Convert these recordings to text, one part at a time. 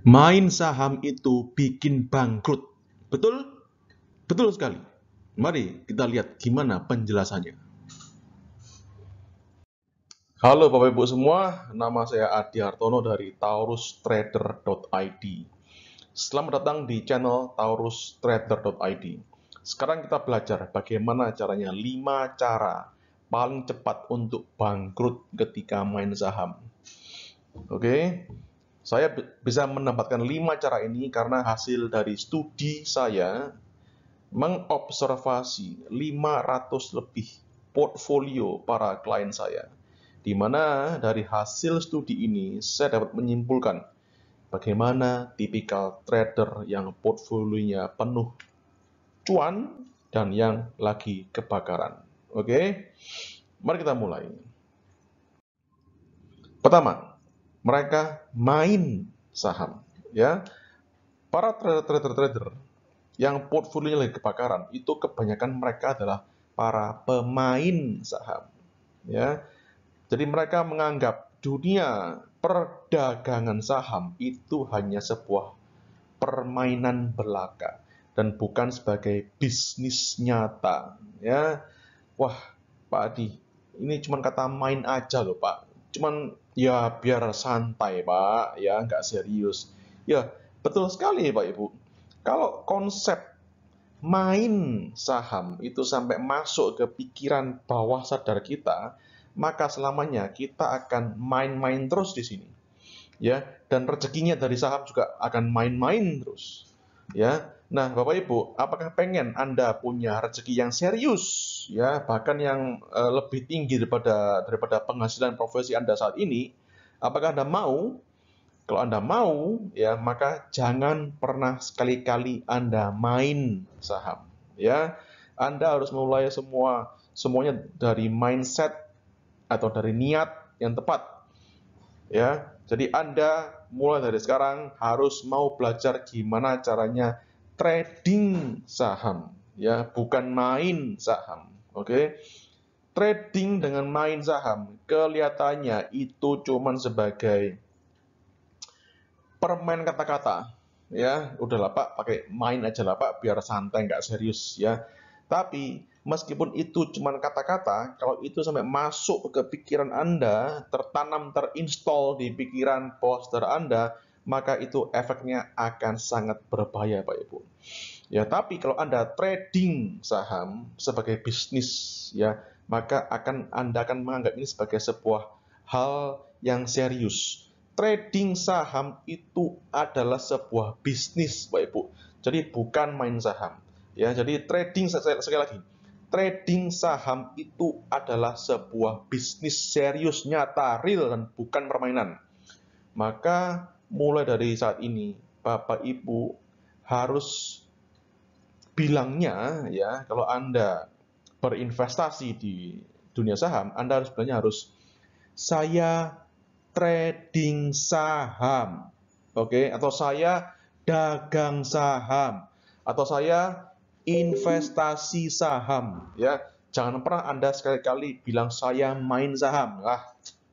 Main saham itu bikin bangkrut. Betul? Betul sekali. Mari kita lihat gimana penjelasannya. Halo Bapak Ibu semua, nama saya Adi Hartono dari taurustrader.id. Selamat datang di channel taurustrader.id. Sekarang kita belajar bagaimana caranya 5 cara paling cepat untuk bangkrut ketika main saham. Oke, saya bisa mendapatkan 5 cara ini karena hasil dari studi saya mengobservasi 500 lebih portfolio para klien saya. Di mana dari hasil studi ini saya dapat menyimpulkan bagaimana tipikal trader yang portfolionya penuh cuan dan yang lagi kebakaran. Oke, mari kita mulai. Pertama, mereka main saham. Ya, para trader yang portfolionya lagi kebakaran itu kebanyakan mereka adalah para pemain saham. Ya, jadi mereka menganggap dunia perdagangan saham itu hanya sebuah permainan belaka dan bukan sebagai bisnis nyata. Ya, wah Pak Adi, ini cuma kata main aja loh Pak. Cuman ya biar santai Pak, ya nggak serius. Ya betul sekali Pak Ibu. Kalau konsep main saham itu sampai masuk ke pikiran bawah sadar kita, maka selamanya kita akan main-main terus di sini. Ya, dan rezekinya dari saham juga akan main-main terus. Ya. Nah, Bapak Ibu, apakah pengen Anda punya rezeki yang serius ya, bahkan yang lebih tinggi daripada penghasilan profesi Anda saat ini? Apakah Anda mau? Kalau Anda mau, ya, maka jangan pernah sekali-kali Anda main saham, ya. Anda harus mulai semuanya dari mindset atau dari niat yang tepat, ya. Jadi Anda mulai dari sekarang harus mau belajar gimana caranya trading saham, ya, bukan main saham. Oke. Trading dengan main saham kelihatannya itu cuman sebagai permain kata-kata, ya udahlah Pak pakai main aja lah Pak biar santai nggak serius ya. Tapi meskipun itu cuma kata-kata, kalau itu sampai masuk ke pikiran Anda, tertanam, terinstall di pikiran bawah sadar Anda, maka itu efeknya akan sangat berbahaya Pak Ibu. Ya, tapi kalau Anda trading saham sebagai bisnis ya, maka Anda akan menganggap ini sebagai sebuah hal yang serius. Trading saham itu adalah sebuah bisnis, Pak Ibu. Jadi bukan main saham. Ya, jadi trading sekali lagi. Trading saham itu adalah sebuah bisnis serius, nyata, real dan bukan permainan. Maka mulai dari saat ini Bapak Ibu harus bilangnya ya, kalau Anda berinvestasi di dunia saham, Anda harus bilangnya saya trading saham, oke, atau saya dagang saham, atau saya investasi saham, ya. Jangan pernah Anda sekali-kali bilang saya main saham,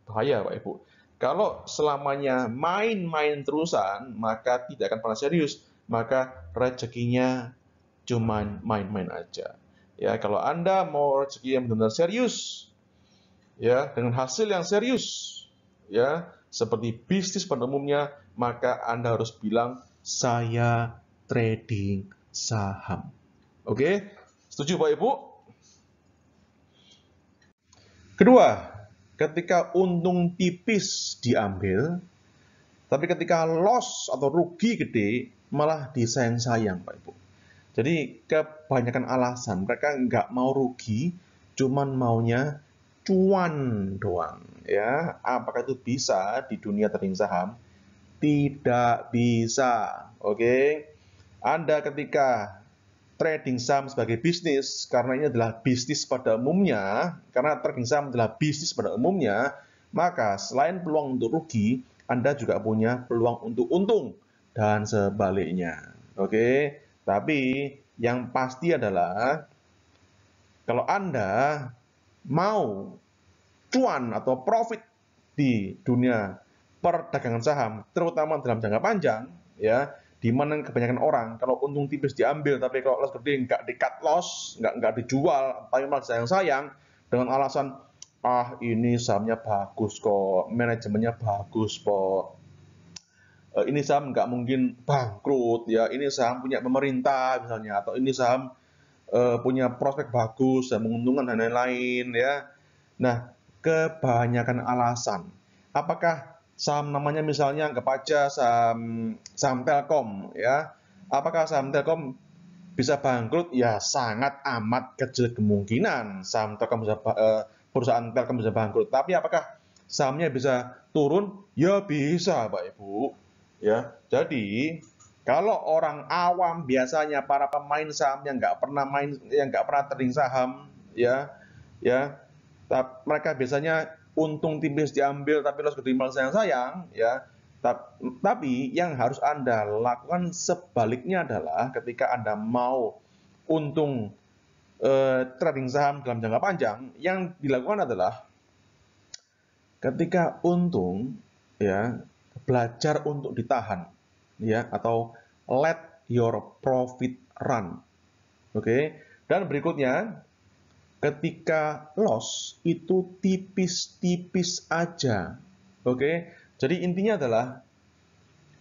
bahaya Pak Ibu. Kalau selamanya main-main terusan, maka tidak akan pernah serius, maka rezekinya cuman main-main aja. Ya, kalau Anda mau rezeki yang benar-benar serius, ya, dengan hasil yang serius, ya, seperti bisnis pada umumnya, maka Anda harus bilang saya trading saham. Oke? Setuju Pak Ibu? Kedua, ketika untung tipis diambil, tapi ketika loss atau rugi gede, malah disayang-sayang Pak Ibu. Jadi kebanyakan alasan mereka nggak mau rugi, cuman maunya cuan doang. Ya, apakah itu bisa di dunia trading saham? Tidak bisa. Oke, Anda ketika trading saham sebagai bisnis, karena ini adalah bisnis pada umumnya, karena trading saham adalah bisnis pada umumnya, maka selain peluang untuk rugi, Anda juga punya peluang untuk untung dan sebaliknya. Oke, tapi yang pasti adalah kalau Anda mau cuan atau profit di dunia perdagangan saham, terutama dalam jangka panjang, ya. Di mana kebanyakan orang kalau untung tipis diambil, tapi kalau loss gede nggak di cut loss, nggak dijual, tapi malah sayang-sayang dengan alasan ini sahamnya bagus kok, manajemennya bagus kok, ini saham nggak mungkin bangkrut ya, ini saham punya pemerintah misalnya, atau ini saham punya prospek bagus dan menguntungkan dan lain-lain ya. Nah, kebanyakan alasan. Apakah saham namanya misalnya anggap aja saham saham Telkom ya. Apakah saham Telkom bisa bangkrut? Ya sangat amat kecil kemungkinan saham Telkom bisa perusahaan Telkom bisa bangkrut. Tapi apakah sahamnya bisa turun? Ya bisa, Pak Ibu. Ya, jadi kalau orang awam biasanya para pemain saham yang nggak pernah trading saham, ya, mereka biasanya untung tipis diambil tapi loss gede malah sayang-sayang, ya. Tapi yang harus Anda lakukan sebaliknya adalah ketika Anda mau untung trading saham dalam jangka panjang, yang dilakukan adalah ketika untung, ya, belajar untuk ditahan, ya, atau let your profit run. Oke. Dan berikutnya, ketika loss itu tipis-tipis aja. Oke. Jadi intinya adalah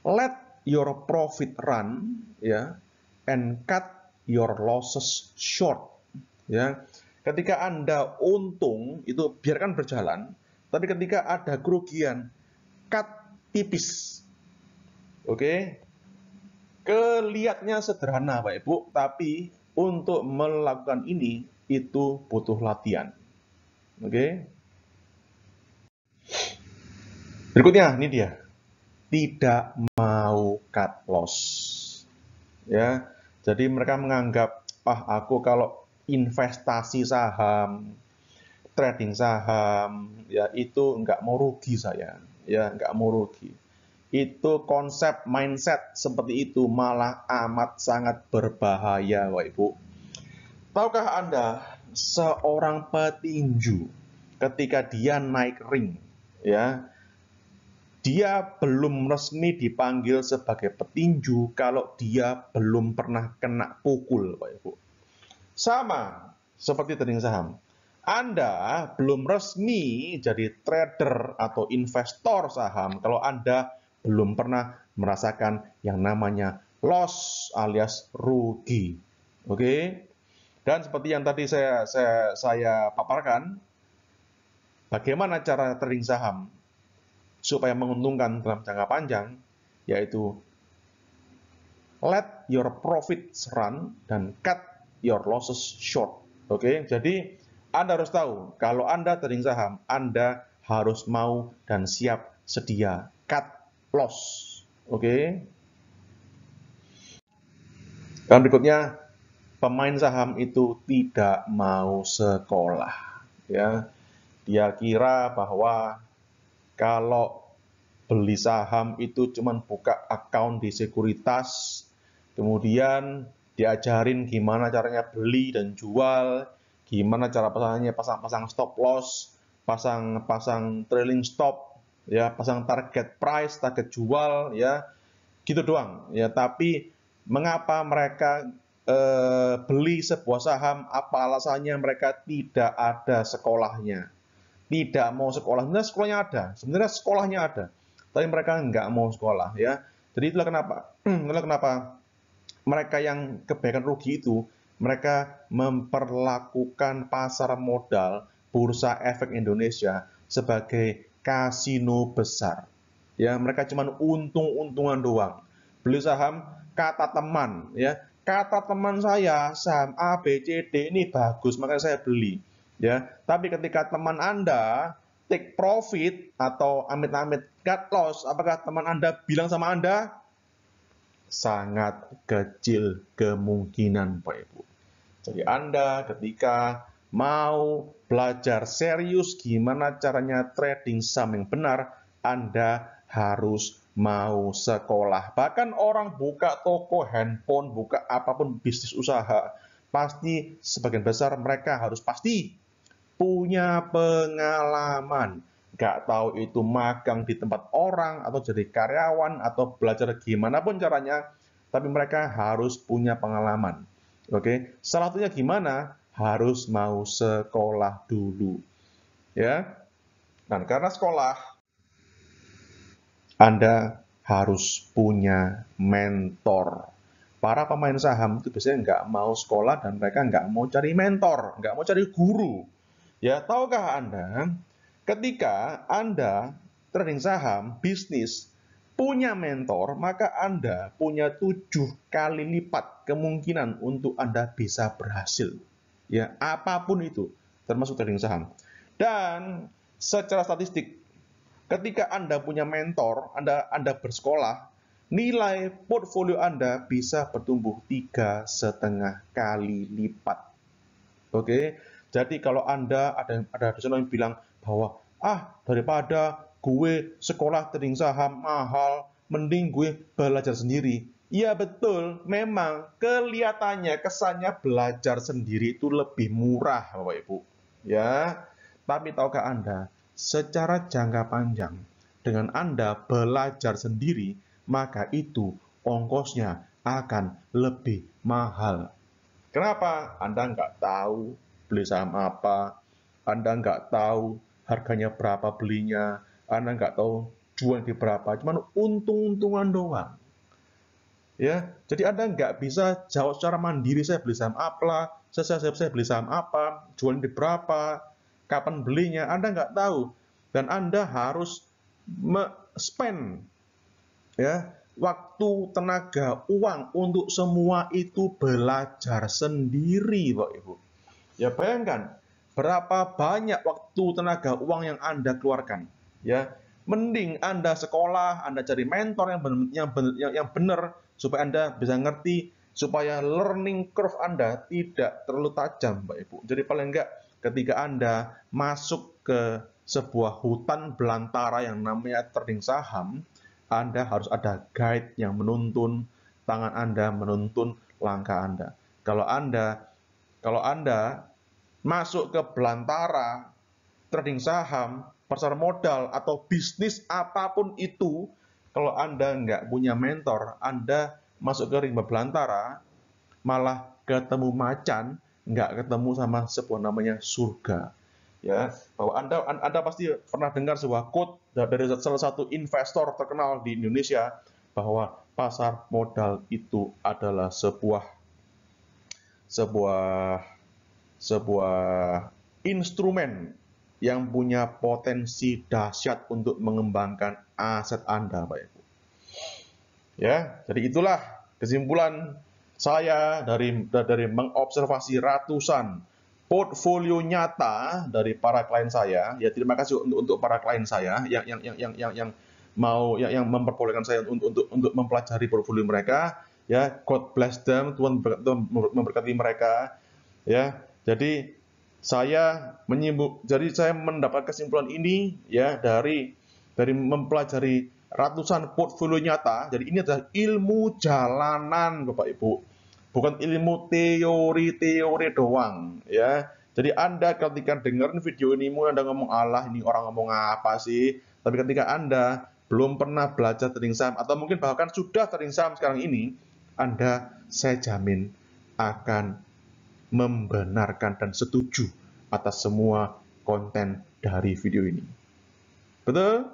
let your profit run, ya, and cut your losses short, ya. Ketika Anda untung itu biarkan berjalan, tapi ketika ada kerugian, cut tipis. Oke. Kelihatannya sederhana Pak Ibu, tapi untuk melakukan ini itu butuh latihan. Oke. Berikutnya ini dia. Tidak mau cut loss. Ya. Jadi mereka menganggap, aku kalau investasi saham, trading saham, ya itu nggak mau rugi saya, ya nggak mau rugi. Itu konsep mindset seperti itu malah amat sangat berbahaya, Bapak Ibu. Tahukah Anda, seorang petinju ketika dia naik ring, ya, dia belum resmi dipanggil sebagai petinju kalau dia belum pernah kena pukul, Bapak Ibu. Sama seperti trading saham. Anda belum resmi jadi trader atau investor saham kalau Anda belum pernah merasakan yang namanya loss alias rugi. Oke? Dan seperti yang tadi saya paparkan, bagaimana cara trading saham supaya menguntungkan dalam jangka panjang, yaitu let your profits run dan cut your losses short. Oke, jadi Anda harus tahu, kalau Anda trading saham, Anda harus mau dan siap sedia cut loss. Oke. Dan berikutnya, pemain saham itu tidak mau sekolah. Ya, dia kira bahwa kalau beli saham itu cuma buka account di sekuritas, kemudian diajarin gimana caranya beli dan jual, gimana cara pasang stop loss, pasang trailing stop, ya, pasang target price, target jual, ya, gitu doang, ya. Tapi mengapa mereka beli sebuah saham? Apa alasannya? Mereka tidak ada sekolahnya, tidak mau sekolah. Sebenarnya sekolahnya ada, sebenarnya sekolahnya ada, tapi mereka nggak mau sekolah, ya. Jadi itulah kenapa mereka yang kebanyakan rugi itu, mereka memperlakukan pasar modal Bursa Efek Indonesia sebagai kasino besar. Ya, mereka cuma untung-untungan doang. Beli saham kata teman, ya. Kata teman saya, saham A, B, C, D ini bagus, makanya saya beli. Ya, tapi ketika teman Anda take profit atau amit-amit cut loss, apakah teman Anda bilang sama Anda? Sangat kecil kemungkinan, Pak Ibu. Jadi Anda ketika mau belajar serius gimana caranya trading saham yang benar, Anda harus mau sekolah. Bahkan orang buka toko handphone, buka apapun bisnis usaha, pasti sebagian besar mereka harus pasti punya pengalaman, nggak tahu itu magang di tempat orang, atau jadi karyawan, atau belajar gimana pun caranya, tapi mereka harus punya pengalaman. Oke, salah satunya gimana? Harus mau sekolah dulu, ya. Dan karena sekolah, Anda harus punya mentor. Para pemain saham itu biasanya nggak mau sekolah dan mereka nggak mau cari mentor, nggak mau cari guru. Ya, tahukah Anda, ketika Anda trading saham, bisnis, punya mentor, maka Anda punya 7 kali lipat kemungkinan untuk Anda bisa berhasil. Ya, apapun itu, termasuk trading saham. Dan secara statistik, ketika Anda punya mentor, Anda bersekolah, nilai portfolio Anda bisa bertumbuh 3,5 kali lipat. Oke, jadi kalau Anda ada dosen yang bilang bahwa daripada gue sekolah trading saham mahal, mending gue belajar sendiri. Iya betul, memang kelihatannya kesannya belajar sendiri itu lebih murah, Bapak Ibu. Ya, tapi tahukah Anda, secara jangka panjang dengan Anda belajar sendiri, maka itu ongkosnya akan lebih mahal. Kenapa? Anda nggak tahu beli saham apa, Anda nggak tahu harganya berapa belinya, Anda nggak tahu jual di berapa, cuma untung-untungan doang. Ya, jadi Anda nggak bisa jawab secara mandiri, saya beli saham apa, saya beli saham apa, jual di berapa, kapan belinya, Anda nggak tahu. Dan Anda harus spend ya waktu, tenaga, uang untuk semua itu belajar sendiri, Pak Ibu. Ya bayangkan berapa banyak waktu, tenaga, uang yang Anda keluarkan. Ya, mending Anda sekolah, Anda cari mentor yang benar supaya Anda bisa ngerti, supaya learning curve Anda tidak terlalu tajam, Pak Ibu. Jadi paling enggak ketika Anda masuk ke sebuah hutan belantara yang namanya trading saham, Anda harus ada guide yang menuntun tangan Anda, menuntun langkah Anda. Kalau Anda masuk ke belantara, trading saham, pasar modal, atau bisnis apapun itu, kalau Anda nggak punya mentor, Anda masuk ke rimba belantara, malah ketemu macan, nggak ketemu sama sebuah namanya surga. Ya, bahwa Anda pasti pernah dengar sebuah quote dari salah satu investor terkenal di Indonesia, bahwa pasar modal itu adalah sebuah sebuah sebuah instrumen yang punya potensi dahsyat untuk mengembangkan aset Anda, Pak Ibu. Ya, jadi itulah kesimpulan saya dari mengobservasi ratusan portfolio nyata dari para klien saya. Ya, terima kasih untuk para klien saya yang mau yang memperbolehkan saya untuk mempelajari portfolio mereka. Ya, God bless them, Tuhan memberkati mereka. Ya, jadi saya mendapat kesimpulan ini ya dari mempelajari ratusan portfolio nyata. Jadi ini adalah ilmu jalanan, Bapak Ibu, bukan ilmu teori-teori doang ya. Jadi Anda ketika dengerin video ini, mungkin Anda ngomong, Allah ini orang ngomong apa sih? Tapi ketika Anda belum pernah belajar trading saham, atau mungkin bahkan sudah trading saham sekarang ini, saya jamin akan membenarkan dan setuju atas semua konten dari video ini. Betul?